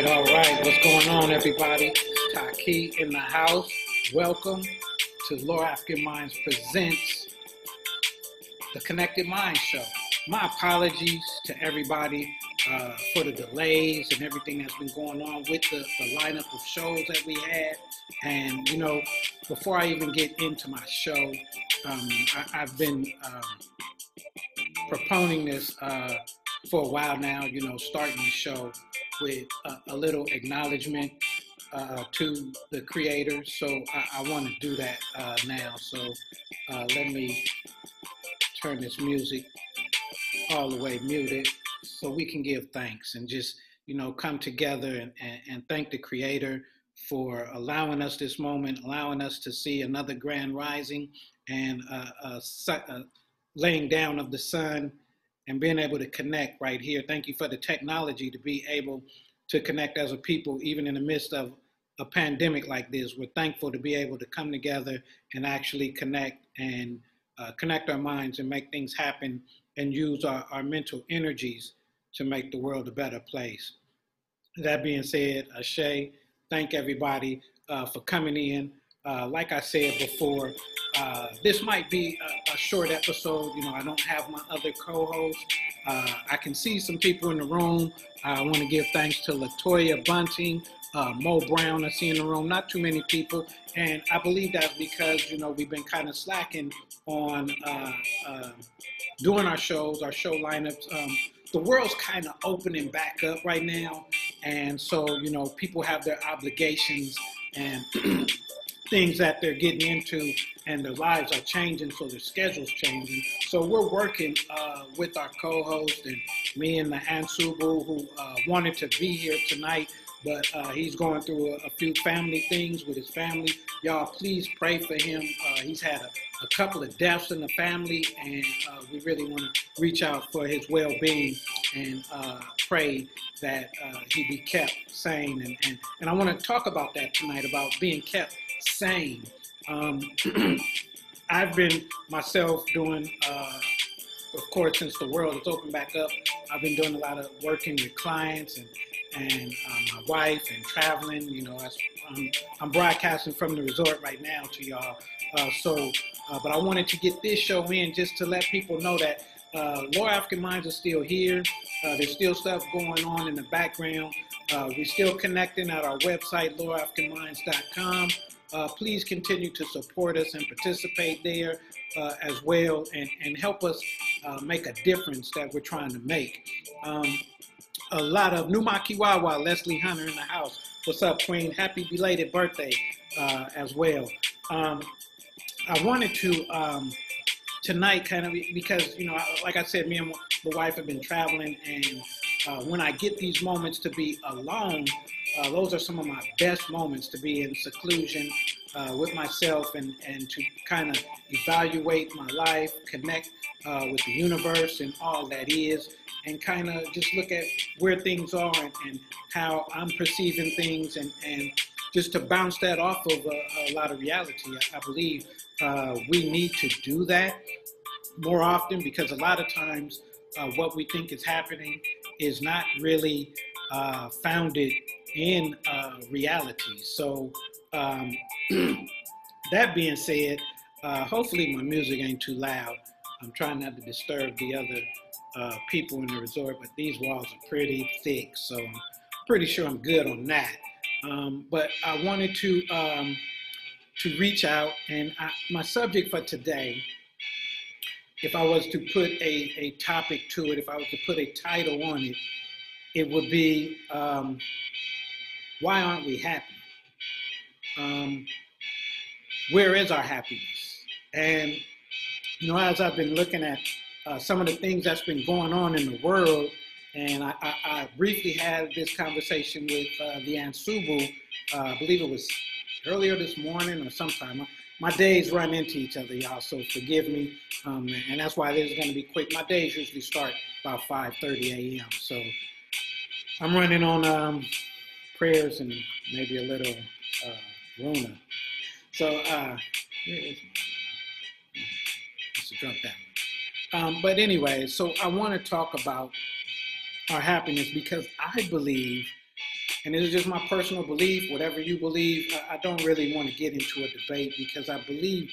All right. What's going on, everybody? Taki in the house. Welcome to Lord African Minds Presents the Connected Mind Show. My apologies to everybody for the delays and everything that's been going on with the lineup of shows that we had. And, you know, before I even get into my show, I've been proponing this for a while now, you know, starting the show with a little acknowledgement to the creators. So I want to do that now. So let me turn this music all the way muted so we can give thanks and just, you know, come together and thank the creator for allowing us this moment, allowing us to see another grand rising and laying down of the sun and being able to connect right here. Thank you for the technology to be able to connect as a people, even in the midst of a pandemic like this. We're thankful to be able to come together and actually connect and connect our minds and make things happen and use our mental energies to make the world a better place. That being said, Ashe, thank everybody for coming in. Like I said before, this might be a short episode. You know, I don't have my other co-hosts. I can see some people in the room. I want to give thanks to Latoya Bunting, Mo Brown I see in the room. Not too many people. And I believe that's because, you know, we've been kind of slacking on doing our shows, our show lineups. The world's kind of opening back up right now. And so, you know, people have their obligations and things that they're getting into, and their lives are changing, so their schedule's changing. So we're working with our co-host and me and the Ansubu, who wanted to be here tonight, but he's going through a few family things with his family. Y'all, please pray for him. He's had a couple of deaths in the family, and we really want to reach out for his well-being and pray that he be kept sane. And I want to talk about that tonight, about being kept sane. I've been myself doing, of course, since the world has opened back up, I've been doing a lot of working with clients and my wife and traveling. You know, I'm broadcasting from the resort right now to y'all. But I wanted to get this show in just to let people know that Lord African Minds are still here. There's still stuff going on in the background. We're still connecting at our website, LordAfricanMinds.com. Please continue to support us and participate there as well, and help us make a difference that we're trying to make. A lot of Numaki WAWWA, Leslie Hunter in the house. What's up, Queen? Happy belated birthday as well. I wanted to tonight kind of, because, you know, like I said, me and my wife have been traveling, and when I get these moments to be alone, those are some of my best moments, to be in seclusion with myself and to kind of evaluate my life, connect with the universe and all that is, and kind of just look at where things are and how I'm perceiving things, and just to bounce that off of a lot of reality. I believe we need to do that more often, because a lot of times what we think is happening is not really founded in reality. So that being said, hopefully my music ain't too loud. I'm trying not to disturb the other people in the resort, but these walls are pretty thick, so I'm pretty sure I'm good on that. But I wanted to reach out, and my subject for today, if I was to put a topic to it, if I was to put a title on it, it would be why aren't we happy? Where is our happiness? And as I've been looking at some of the things that's been going on in the world, and I briefly had this conversation with the Ansubu, I believe it was earlier this morning or sometime. My days run into each other, y'all, so forgive me. And that's why this is going to be quick. My days usually start about 5:30 a.m. So I'm running on prayers and maybe a little Rona. So where is my? It's drunk down. But anyway, so I want to talk about our happiness, because I believe, and this is just my personal belief, whatever you believe, I don't really want to get into a debate, because I believe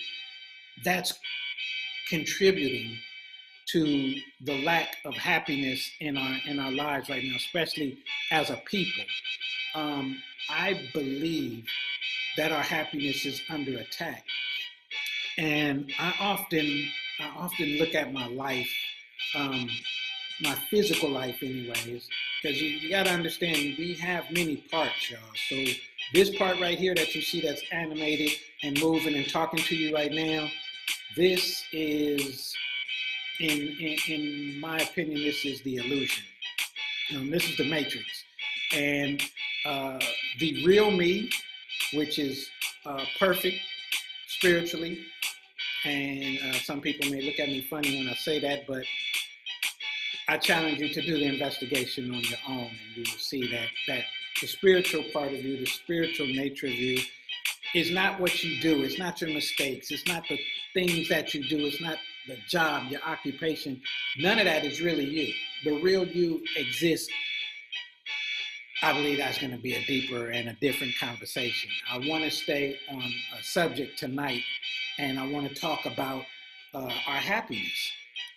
that's contributing to the lack of happiness in our lives right now, especially as a people. I believe that our happiness is under attack, and I often look at my life, my physical life, anyways, because you got to understand, we have many parts, y'all. So this part right here that you see that's animated and moving and talking to you right now, this is, in my opinion, this is the illusion. This is the matrix. And the real me, which is perfect spiritually, and some people may look at me funny when I say that, but I challenge you to do the investigation on your own, and you will see that the spiritual part of you, the spiritual nature of you, is not what you do. It's not your mistakes. It's not the things that you do. It's not the job, your occupation. None of that is really you. The real you exists. I believe that's going to be a deeper and a different conversation. I want to stay on a subject tonight, and I want to talk about our happiness,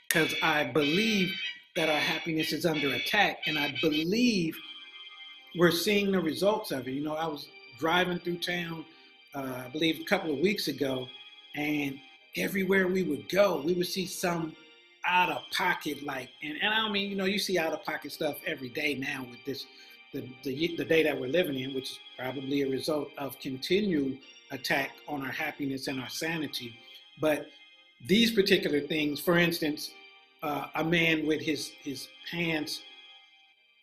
because I believe that our happiness is under attack, and I believe we're seeing the results of it. I was driving through town, I believe a couple of weeks ago, and everywhere we would go, we would see some out of pocket, and I don't mean, you see out of pocket stuff every day now with this, the day that we're living in, which is probably a result of continued attack on our happiness and our sanity. But these particular things, for instance, a man with his pants,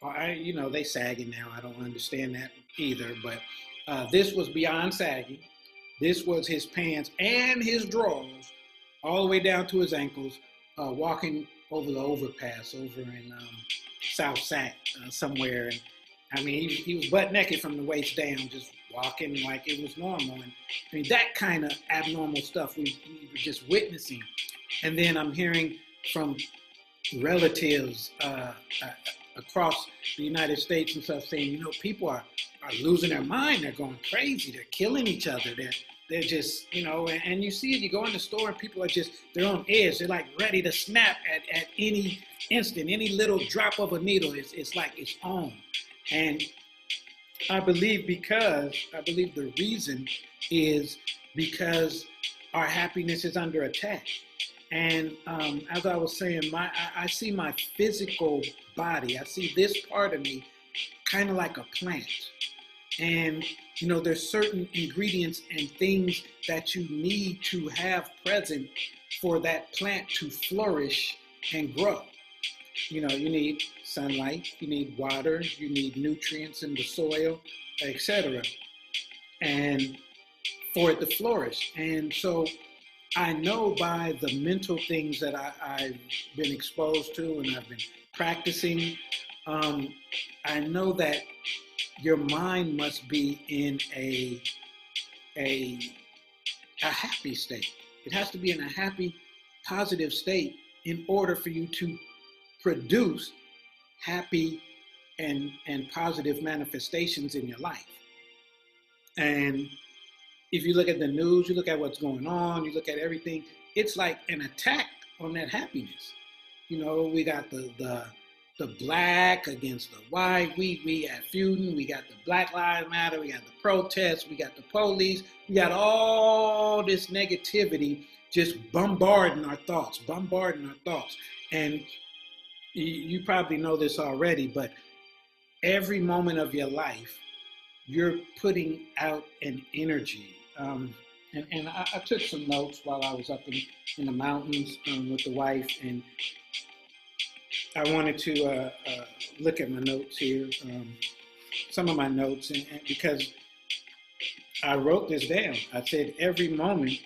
they sagging now. I don't understand that either, but this was beyond sagging. This was his pants and his drawers all the way down to his ankles, walking over the overpass over in South Sac somewhere. And I mean, he was butt naked from the waist down, just walking like it was normal. And I mean, that kind of abnormal stuff we were just witnessing. And then I'm hearing from relatives across the United States and stuff saying, people are losing their mind. They're going crazy. They're killing each other. They're just, and you see it, you go in the store and people are just, they're on edge. They're like ready to snap at any instant, any little drop of a needle. It's like it's on. And I believe the reason is because our happiness is under attack. And as I was saying, I see my physical body, I see this part of me kind of like a plant. And, there's certain ingredients and things that you need to have present for that plant to flourish and grow. You need sunlight, you need water, you need nutrients in the soil, etc. And for it to flourish. And so I know by the mental things that I've been exposed to and I've been practicing, I know that your mind must be in a happy state. It has to be in a happy, positive state in order for you to produce happy and positive manifestations in your life. And if you look at the news, you look at what's going on, you look at everything, it's like an attack on that happiness. You know, we got the black against the white, we at feuding, we got the Black Lives Matter, we got the protests, we got the police, we got all this negativity just bombarding our thoughts. And you probably know this already, but every moment of your life, you're putting out an energy. And I took some notes while I was up in the mountains with the wife, and I wanted to look at my notes here, some of my notes, and because I wrote this down. I said every moment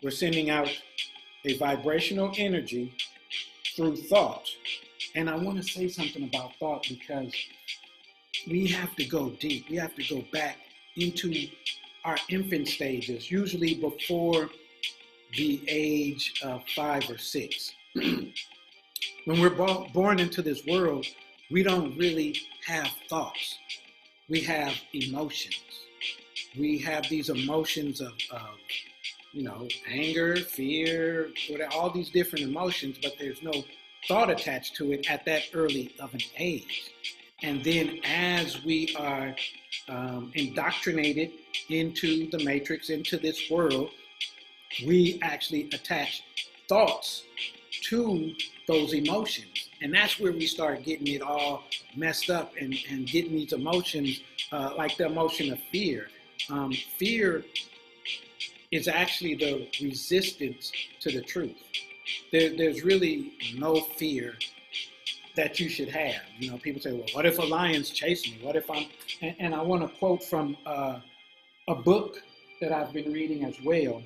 we're sending out a vibrational energy through thought. And I want to say something about thought because we have to go deep. We have to go back into our infant stages, usually before the age of 5 or 6. When we're born into this world, we don't really have thoughts. We have emotions. We have these emotions of anger, fear, all these different emotions, but there's no thought attached to it at that early of an age. And then as we are indoctrinated into the matrix, into this world, we actually attach thoughts to those emotions. And that's where we start getting it all messed up and getting these emotions, like the emotion of fear. Fear is actually the resistance to the truth. There's really no fear that you should have. You know, people say, well, what if a lion's chasing me? What if I'm... And I want to quote from a book that I've been reading as well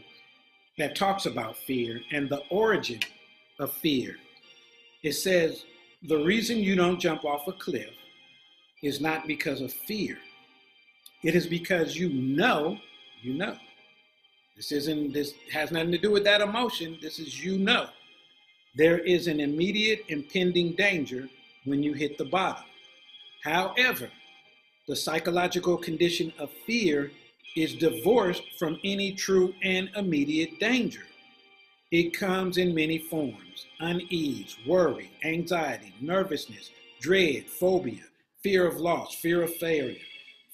that talks about fear and the origin of fear. It says, the reason you don't jump off a cliff is not because of fear. It is because you know. This has nothing to do with that emotion. This is there is an immediate impending danger when you hit the bottom. However, the psychological condition of fear is divorced from any true and immediate danger. It comes in many forms: unease, worry, anxiety, nervousness, dread, phobia, fear of loss, fear of failure,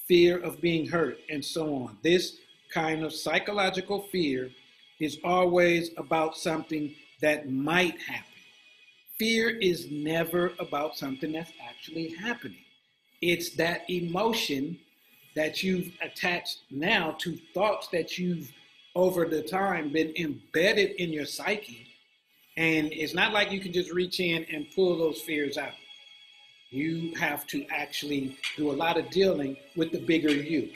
fear of being hurt, and so on. This kind of psychological fear is always about something that might happen. Fear is never about something that's actually happening. It's that emotion that you've attached now to thoughts that you've over the time been embedded in your psyche. And it's not like you can just reach in and pull those fears out. You have to actually do a lot of dealing with the bigger you.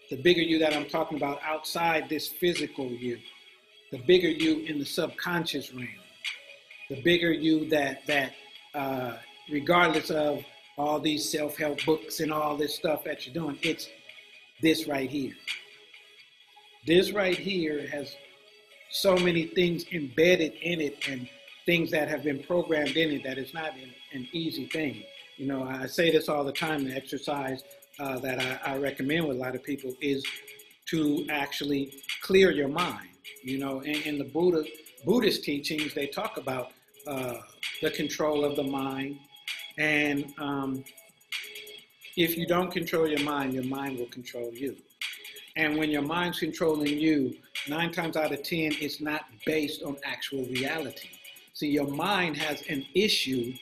The bigger you that I'm talking about outside this physical you. The bigger you in the subconscious realm. The bigger you that regardless of all these self-help books and all this stuff that you're doing, it's this right here. This right here has so many things embedded in it and things that have been programmed in it that it's not an easy thing. You know, I say this all the time. The exercise that I recommend with a lot of people is to actually clear your mind. You know, in the Buddhist teachings, they talk about the control of the mind. And if you don't control your mind will control you. And when your mind's controlling you, 9 times out of 10, it's not based on actual reality. See, your mind has an issue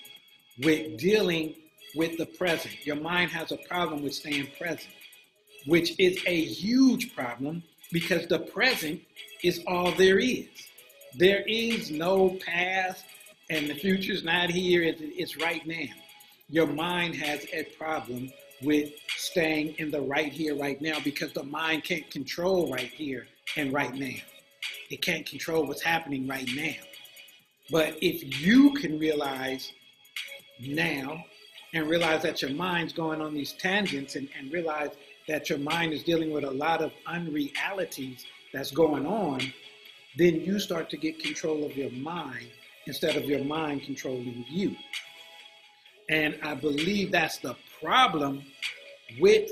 with dealing with the present. Your mind has a problem with staying present, which is a huge problem because the present is all there is. There is no past and the future's not here. It's right now. your mind has a problem with staying in the right here, right now, because the mind can't control right here and right now. It can't control what's happening right now. But if you can realize now and realize that your mind's going on these tangents and realize that your mind is dealing with a lot of unrealities that's going on, then you start to get control of your mind instead of your mind controlling you. And I believe that's the problem with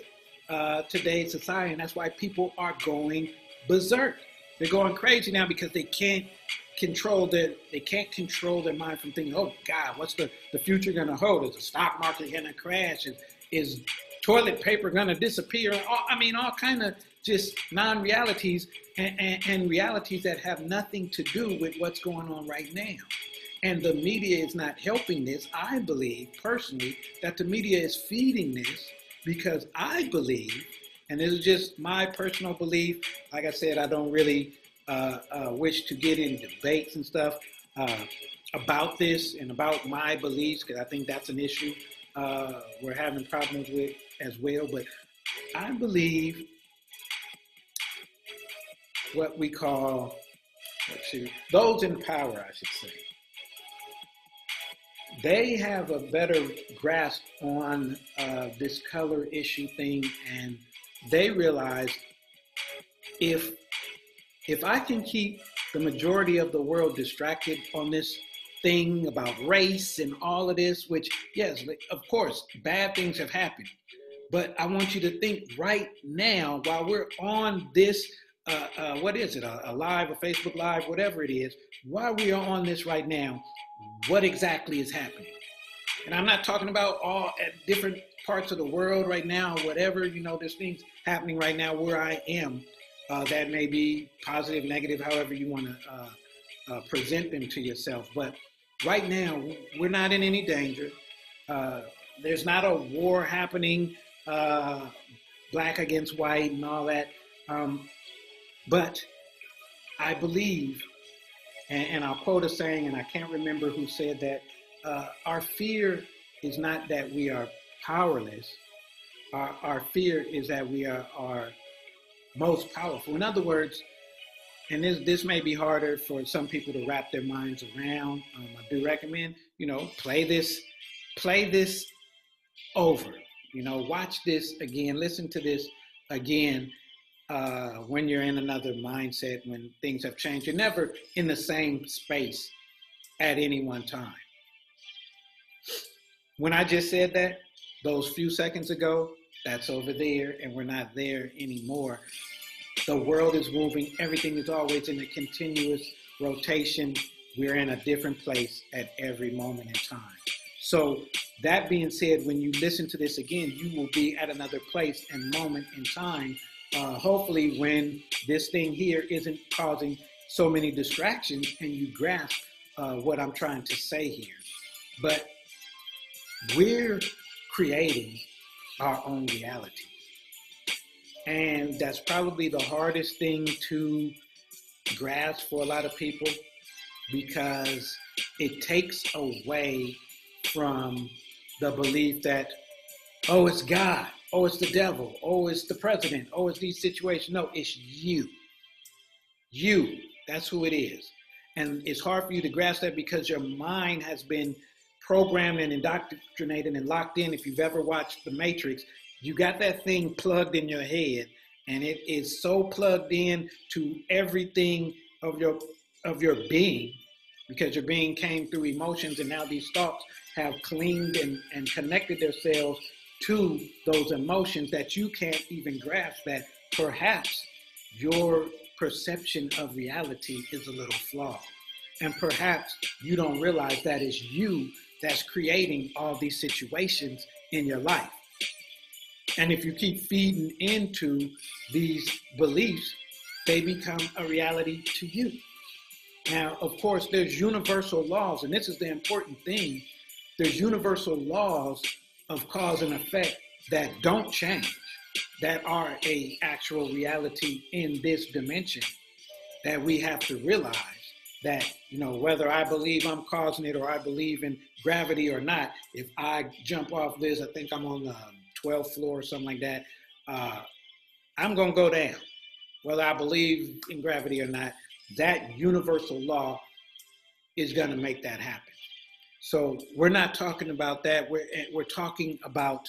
today's society, and that's why people are going berserk. They're going crazy now because they can't control their mind from thinking, oh God, what's the future going to hold? Is the stock market going to crash? Is toilet paper going to disappear? All kind of just non-realities and realities that have nothing to do with what's going on right now. And the media is not helping this. I believe personally that the media is feeding this, because I believe, and this is just my personal belief, like I said, I don't really wish to get in debates and stuff about this and about my beliefs, because I think that's an issue we're having problems with as well. But I believe what we call, those in power, I should say, they have a better grasp on this color issue thing, and they realize if I can keep the majority of the world distracted on this thing about race and all of this, which, yes, of course, bad things have happened, but I want you to think right now while we're on this, what is it, a live, a Facebook Live, whatever it is, while we are on this right now, what exactly is happening? And I'm not talking about all at different parts of the world right now, whatever, there's things happening right now where I am that may be positive, negative, however you want to present them to yourself. But right now, we're not in any danger. There's not a war happening, black against white and all that. But I believe, and I'll quote a saying, and I can't remember who said that, our fear is not that we are powerless. Our fear is that we are most powerful. In other words, and this may be harder for some people to wrap their minds around. I do recommend, play this over. Watch this again, listen to this again when you're in another mindset, when things have changed. You're never in the same space at any one time. When I just said that, those few seconds ago, that's over there, and we're not there anymore. The world is moving. Everything is always in a continuous rotation. We're in a different place at every moment in time. So that being said, when you listen to this again, you will be at another place and moment in time, hopefully when this thing here isn't causing so many distractions and you grasp what I'm trying to say here. But we're creating our own reality. And that's probably the hardest thing to grasp for a lot of people, because it takes away from the belief that, oh, it's God, oh, it's the devil, oh, it's the president, oh, it's these situations. No, it's you. You, that's who it is. And it's hard for you to grasp that because your mind has been programmed and indoctrinated and locked in. If you've ever watched The Matrix, you got that thing plugged in your head, and it is so plugged in to everything of your being, because your being came through emotions, and now these thoughts have clinged and connected themselves to those emotions that you can't even grasp that perhaps your perception of reality is a little flawed. And perhaps you don't realize that it's you that's creating all these situations in your life. And if you keep feeding into these beliefs, they become a reality to you. Now, of course, there's universal laws, and this is the important thing. There's universal laws of cause and effect that don't change, that are a actual reality in this dimension, that we have to realize that, whether I believe I'm causing it or I believe in gravity or not, if I jump off this, I think I'm on the 12th floor or something like that, I'm going to go down. Whether I believe in gravity or not, that universal law is going to make that happen. So we're not talking about that. We're talking about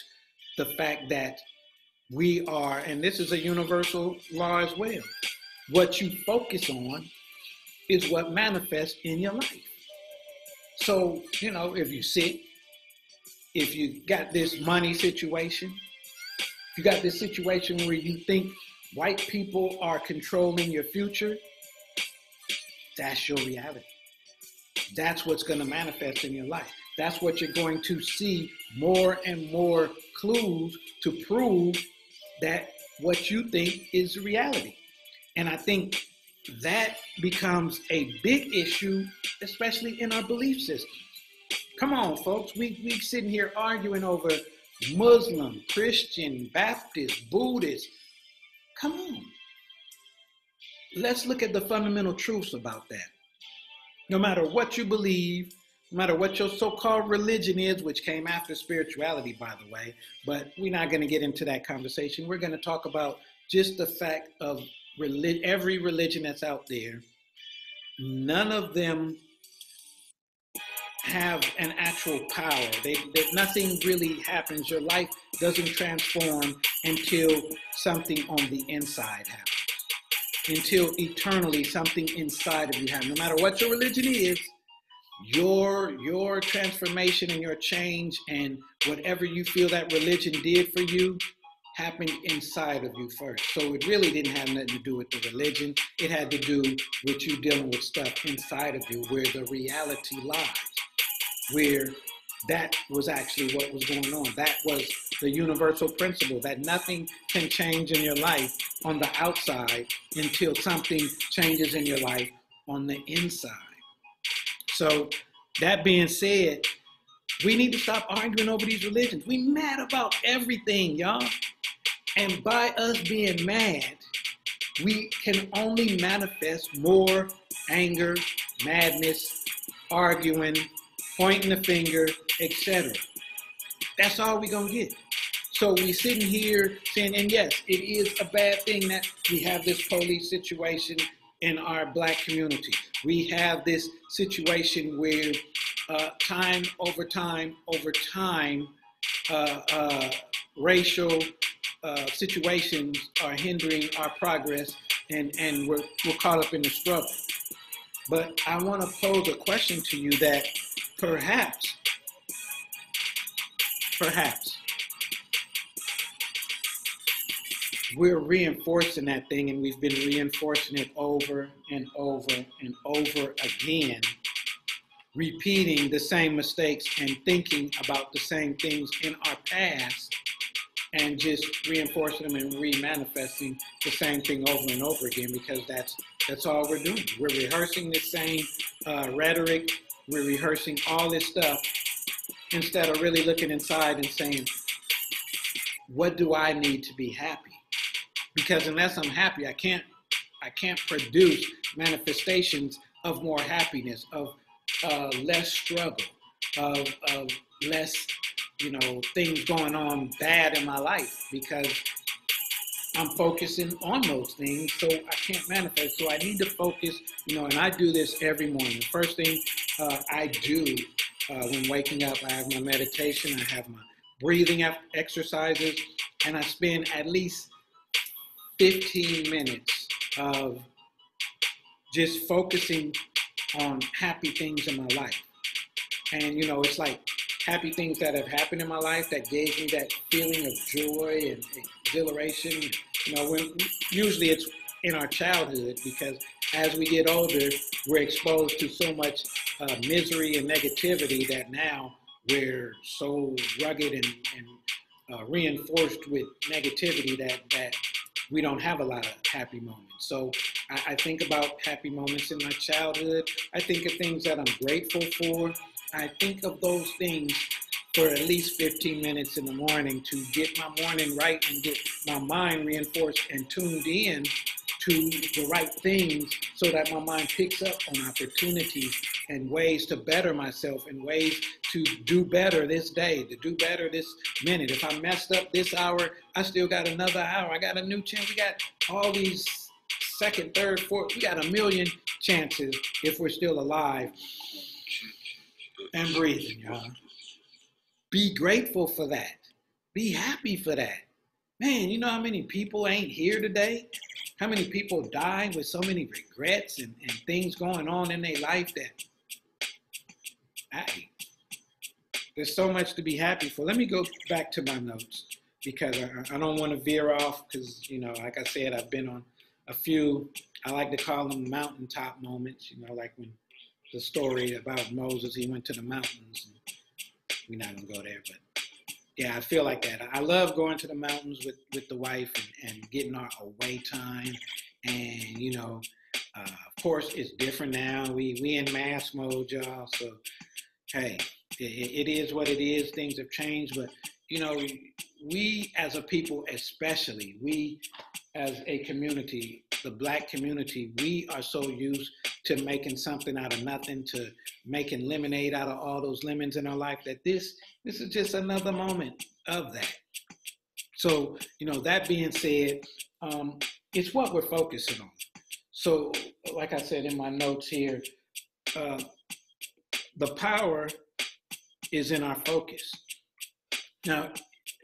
the fact that we are, and this is a universal law as well. What you focus on is what manifests in your life. So, if you're sick, if you got this money situation, you got this situation where you think white people are controlling your future, that's your reality. That's what's going to manifest in your life. That's what you're going to see more and more clues to prove that what you think is reality. And I think that becomes a big issue, especially in our belief systems. Come on, folks. We sitting here arguing over Muslim, Christian, Baptist, Buddhist. Come on. Let's look at the fundamental truths about that. No matter what you believe, no matter what your so-called religion is, which came after spirituality, by the way, but we're not going to get into that conversation. We're going to talk about just the fact of every religion that's out there. None of them have an actual power. Nothing really happens. Your life doesn't transform until something on the inside happens. Until eternally something inside of you happens. No matter what your religion is, your transformation and your change and whatever you feel that religion did for you happened inside of you first. So it really didn't have nothing to do with the religion. It had to do with you dealing with stuff inside of you where the reality lies, where that was actually what was going on. That was the universal principle, that nothing can change in your life on the outside until something changes in your life on the inside. So that being said, we need to stop arguing over these religions. We mad about everything, y'all. And by us being mad, we can only manifest more anger, madness, arguing, pointing the finger, etc. That's all we're going to get. So we sitting here saying, and yes, it is a bad thing that we have this police situation in our black community. We have this situation where time over time, racial situations are hindering our progress, and we're caught up in the struggle. But I want to pose a question to you that perhaps, we're reinforcing that thing, and we've been reinforcing it over and over and over again, repeating the same mistakes and thinking about the same things in our past and just reinforcing them and re-manifesting the same thing over and over again, because that's all we're doing. We're rehearsing the same rhetoric. We're rehearsing all this stuff instead of really looking inside and saying, what do I need to be happy? Because unless I'm happy, I can't produce manifestations of more happiness, of less struggle, of less, things going on bad in my life, because I'm focusing on those things, so I can't manifest. So I need to focus, and I do this every morning. The first thing I do when waking up, I have my meditation, I have my breathing exercises, and I spend at least 15 minutes of just focusing on happy things in my life. And, it's like happy things that have happened in my life that gave me that feeling of joy and exhilaration. Usually it's in our childhood, because as we get older, we're exposed to so much misery and negativity that now we're so rugged and reinforced with negativity that we don't have a lot of happy moments. So I think about happy moments in my childhood. I think of things that I'm grateful for. I think of those things for at least 15 minutes in the morning to get my morning right and get my mind reinforced and tuned in to the right things so that my mind picks up on opportunities and ways to better myself and ways to do better this day, to do better this minute. If I messed up this hour, I still got another hour. I got a new chance. We got all these second, third, fourth. We got a million chances if we're still alive and breathing, y'all. Be grateful for that. Be happy for that. Man, you know how many people ain't here today? How many people die with so many regrets and things going on in their life that, hey, there's so much to be happy for. Let me go back to my notes because I don't want to veer off because, you know, like I said, I've been on a few, I like to call them mountaintop moments, you know, like when the story about Moses, he went to the mountains. And we're not going to go there, but yeah, I feel like that. I love going to the mountains with the wife and getting our away time. And, you know, of course, it's different now. We in mass mode, y'all. So, hey, it is what it is. Things have changed. But, you know, we as a people, especially, we as a community, the Black community, we are so used to making something out of nothing, to making lemonade out of all those lemons in our life, that this is just another moment of that. So, you know, that being said, it's what we're focusing on. So, like I said in my notes here, the power is in our focus. Now,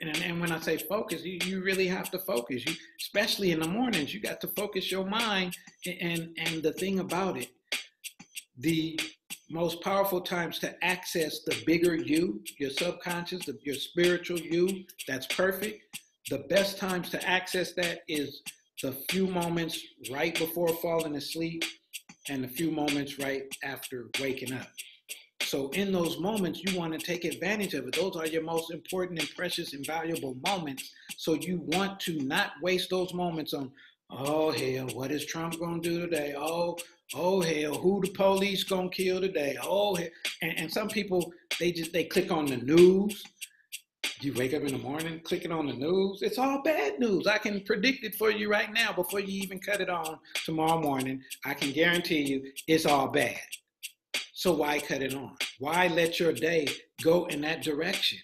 and when I say focus, you really have to focus. You, especially in the mornings, you got to focus your mind. And the thing about it, the most powerful times to access the bigger you, your subconscious, your spiritual you, that's perfect. The best times to access that is the few moments right before falling asleep and the few moments right after waking up. So in those moments, you want to take advantage of it. Those are your most important and precious and valuable moments. So you want to not waste those moments on, oh, hell, what is Trump going to do today? Oh, hell, who the police going to kill today? Oh, hell. And some people, they click on the news. You wake up in the morning, clicking on the news. It's all bad news. I can predict it for you right now before you even cut it on tomorrow morning. I can guarantee you it's all bad. So why cut it on? Why let your day go in that direction?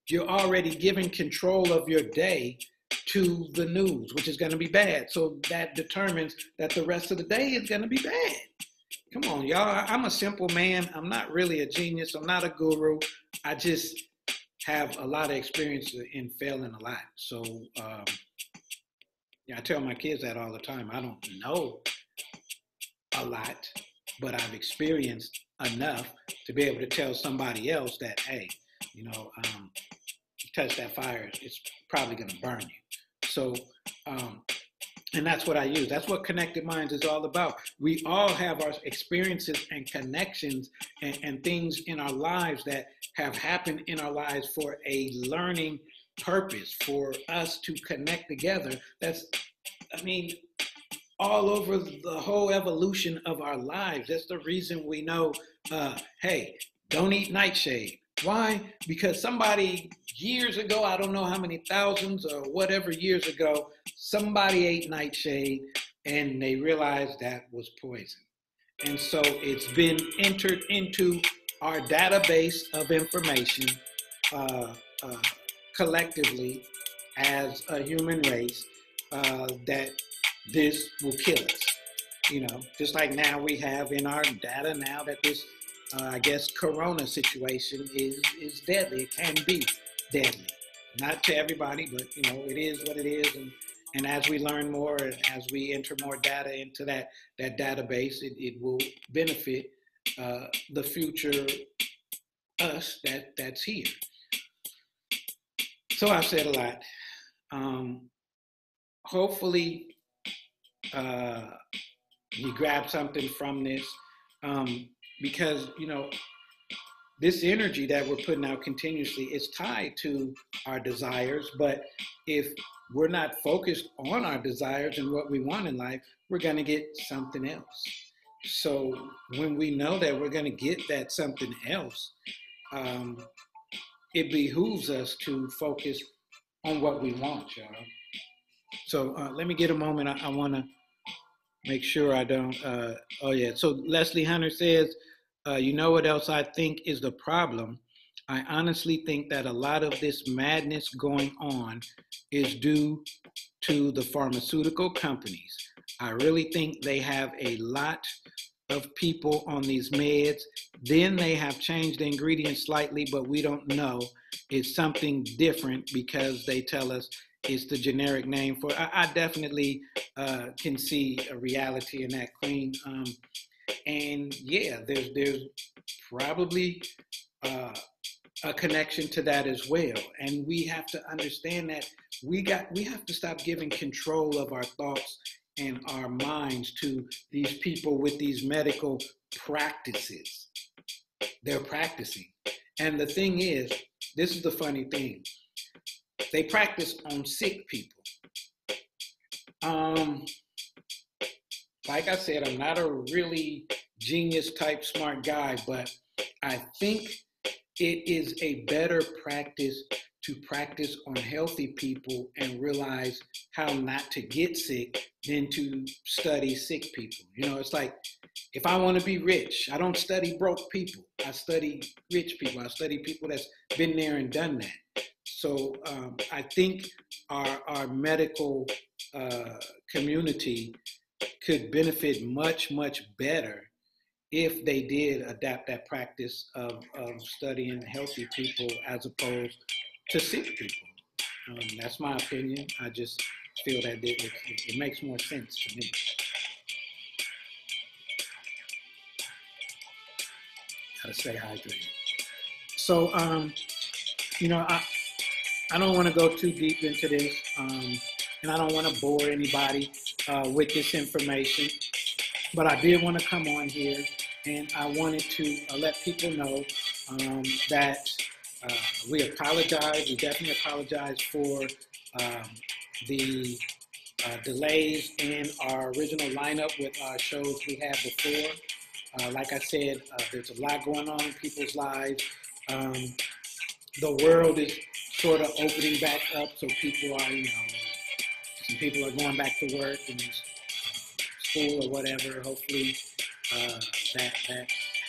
You're already giving control of your day to the news, which is going to be bad. So that determines that the rest of the day is going to be bad. Come on, y'all. I'm a simple man. I'm not really a genius. I'm not a guru. I just have a lot of experience in failing a lot. So yeah, I tell my kids that all the time. I don't know a lot, but I've experienced enough to be able to tell somebody else that, hey, you know, you touch that fire, it's probably going to burn you. So, and that's what I use. That's what Connected Minds is all about. We all have our experiences and connections and things in our lives that have happened in our lives for a learning purpose, for us to connect together. That's, I mean, all over the whole evolution of our lives. That's the reason we know, hey, don't eat nightshade. Why? Because somebody years ago, I don't know how many thousands or whatever years ago, somebody ate nightshade and they realized that was poison. And so it's been entered into our database of information collectively as a human race that this will kill us. You know, just like now we have in our data now that this, I guess, corona situation is deadly. It can be deadly. Not to everybody, but, you know, it is what it is. And as we learn more, and as we enter more data into that database, it will benefit the future us that's here. So I've said a lot. Hopefully, you grab something from this because, you know, this energy that we're putting out continuously is tied to our desires. But if we're not focused on our desires and what we want in life, we're going to get something else. So when we know that we're going to get that something else, it behooves us to focus on what we want, y'all. So let me get a moment. I want to make sure I don't. Oh yeah. So Leslie Hunter says, you know what else I think is the problem? I honestly think that a lot of this madness going on is due to the pharmaceutical companies. I really think they have a lot of people on these meds. Then they have changed the ingredients slightly, but we don't know. It's something different because they tell us it's the generic name for. I definitely can see a reality in that, Queen. And yeah, there's probably uh, a connection to that as well. And we have to understand that we have to stop giving control of our thoughts and our minds to these people with these medical practices. They're practicing. And the thing is, this is the funny thing. They practice on sick people. Like I said, I'm not a really genius type smart guy, but I think it is a better practice to practice on healthy people and realize how not to get sick than to study sick people. You know, it's like if I want to be rich, I don't study broke people. I study rich people. I study people that's been there and done that. So I think our medical community could benefit much, much better if they did adapt that practice of studying healthy people as opposed to sick people. That's my opinion. I just feel that it makes more sense to me. Gotta stay hydrated. So, you know, I don't want to go too deep into this, and I don't want to bore anybody with this information. But I did want to come on here, and I wanted to let people know that we apologize. We definitely apologize for the delays in our original lineup with our shows we had before. Like I said, there's a lot going on in people's lives. The world is sort of opening back up, so people are, some people are going back to work and school or whatever. Hopefully, that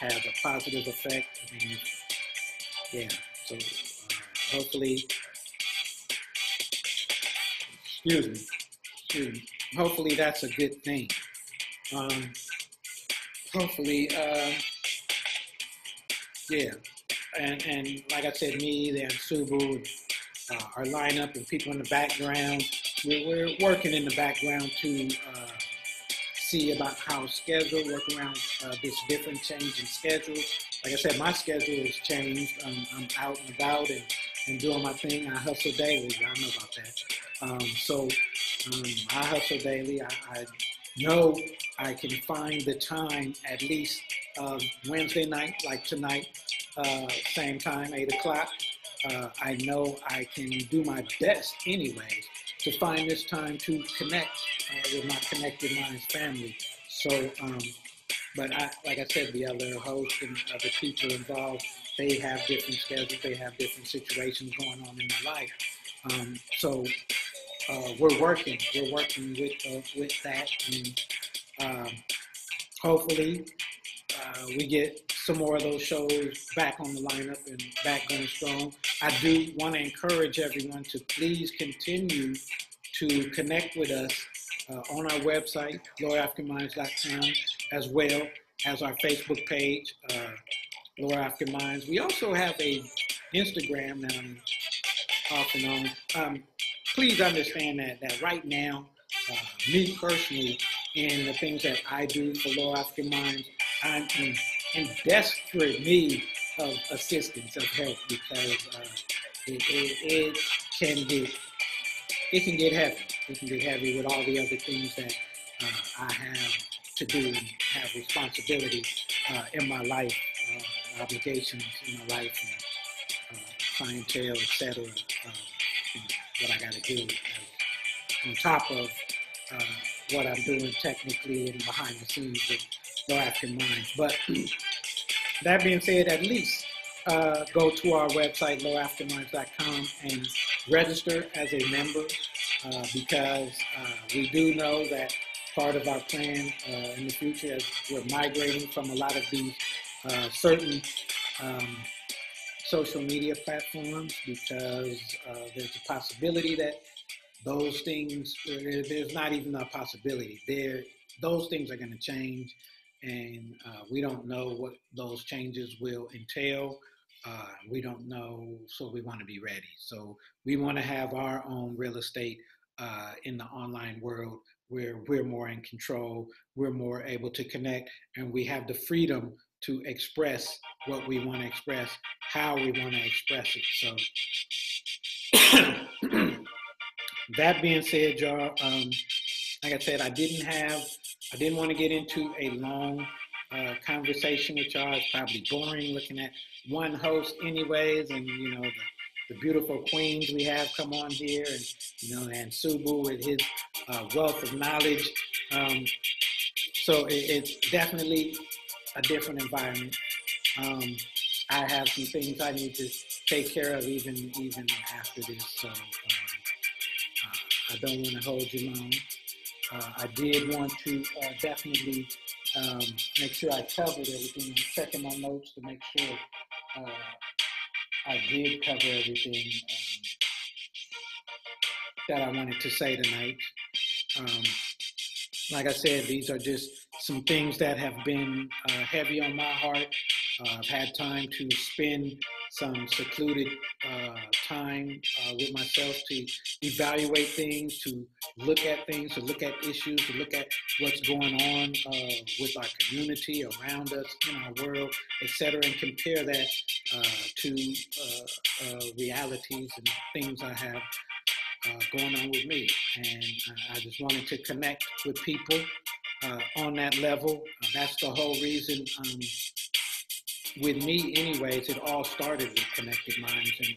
has a positive effect. I mean, yeah. So hopefully, excuse me. Hopefully, that's a good thing. Hopefully, yeah. And like I said, me, then Subu, our lineup, and people in the background. We're working in the background to see about how schedule, work around this different change in schedule. Like I said, my schedule has changed. I'm out and about and doing my thing. I hustle daily. Y'all know about that. So I hustle daily. I know I can find the time at least Wednesday night, like tonight, same time, 8 o'clock. I know I can do my best anyway to find this time to connect with my Connected Minds family. So, but like I said, the other hosts and other people involved, they have different schedules, they have different situations going on in their life. So we're working with that, and hopefully we get some more of those shows back on the lineup and back going strong. I do want to encourage everyone to please continue to connect with us on our website, lowerafricanminds.com, as well as our Facebook page, Lower African Minds. We also have a Instagram that I'm off and on. Please understand that right now, me personally, and the things that I do for Lower African Minds, I'm in desperate need of assistance, of help, because it can get heavy. It can get heavy with all the other things that I have to do and have responsibility in my life, obligations in my life, and clientele, etc. What I got to do on top of what I'm doing technically and behind the scenes with Low African Minds. But that being said, at least go to our website, lowerafricanminds.com, and register as a member because we do know that part of our plan in the future as we're migrating from a lot of these certain um, social media platforms, because there's a possibility that those things, there's not even a possibility. Those things are going to change, and we don't know what those changes will entail. We don't know, so we want to be ready. So we want to have our own real estate in the online world where we're more in control, we're more able to connect, and we have the freedom to express what we want to express, how we want to express it. So that being said, y'all, like I said, I didn't want to get into a long conversation with y'all. It's probably boring looking at one host, anyways, and the beautiful queens we have come on here, and Subu with his wealth of knowledge. So it's definitely a different environment. I have some things I need to take care of even after this. So I don't want to hold you long. I did want to definitely make sure I covered everything. I'm checking my notes to make sure I did cover everything that I wanted to say tonight. Like I said, these are just some things that have been heavy on my heart. I've had time to spend some secluded time with myself to evaluate things, to look at things, to look at issues, to look at what's going on with our community, around us, in our world, etc., and compare that to realities and things I have going on with me. And I just wanted to connect with people on that level. That's the whole reason, with me anyways, it all started with Connected Minds, and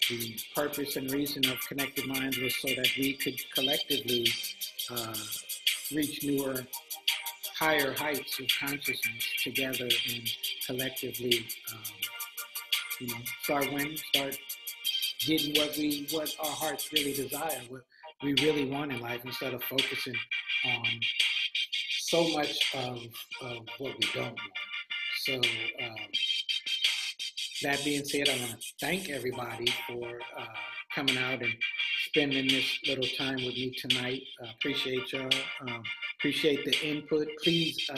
the purpose and reason of Connected Minds was so that we could collectively reach newer, higher heights of consciousness together, and collectively start winning, start getting what our hearts really desire, what we really want in life, instead of focusing on so much of what we don't want. So that being said, I want to thank everybody for coming out and spending this little time with me tonight. Appreciate y'all. Appreciate the input. Please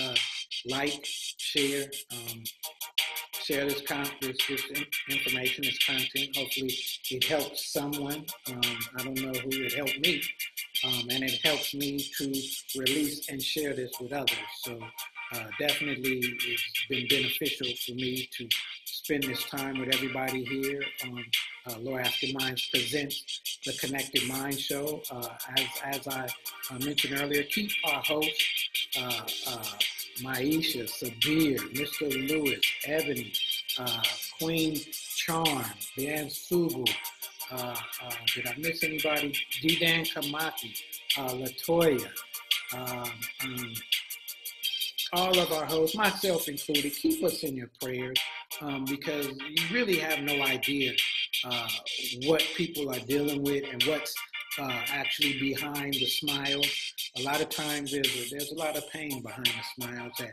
like, share. Share this information, this content. Hopefully it helps someone. I don't know who. It helped me. And it helps me to release and share this with others. So definitely it's been beneficial for me to spend this time with everybody here on Low African Minds Presents the Connected Mind Show. As I mentioned earlier, keep our hosts, Maisha, Sabir, Mr. Lewis, Ebony, Queen Charm, Dan Subu, did I miss anybody? D-Dan Kamaki, Latoya, all of our hosts, myself included, keep us in your prayers, because you really have no idea what people are dealing with and what's actually behind the smiles. A lot of times there's a lot of pain behind the smiles that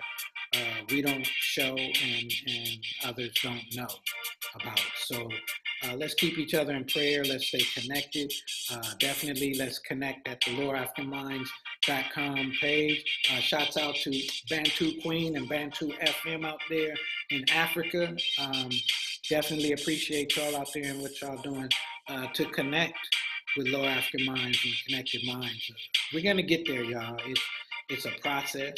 we don't show and others don't know about. So let's keep each other in prayer. Let's stay connected. Definitely let's connect at the LowerAfricanMinds.com page. Shouts out to Bantu Queen and Bantu FM out there in Africa. Definitely appreciate y'all out there and what y'all doing to connect with Low African Minds and Connected Minds. We're going to get there, y'all. It's a process.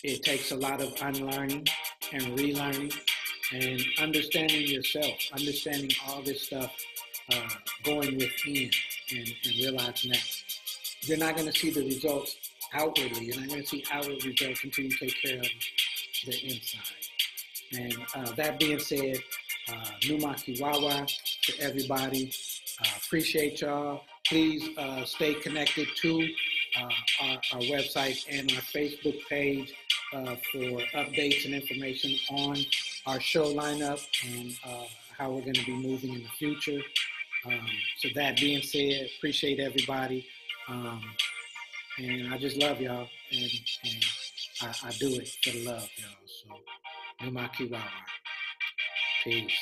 It takes a lot of unlearning and relearning and understanding yourself, understanding all this stuff, going within and realizing that you're not going to see the results outwardly. You're not going to see outward results until you take care of the inside. And that being said, WAWWA to everybody. Appreciate y'all. Please stay connected to our website and our Facebook page for updates and information on our show lineup and how we're going to be moving in the future. So that being said, appreciate everybody. Um, and I just love y'all, and I do it for the love, y'all. So, Numaki WAWWA. Peace.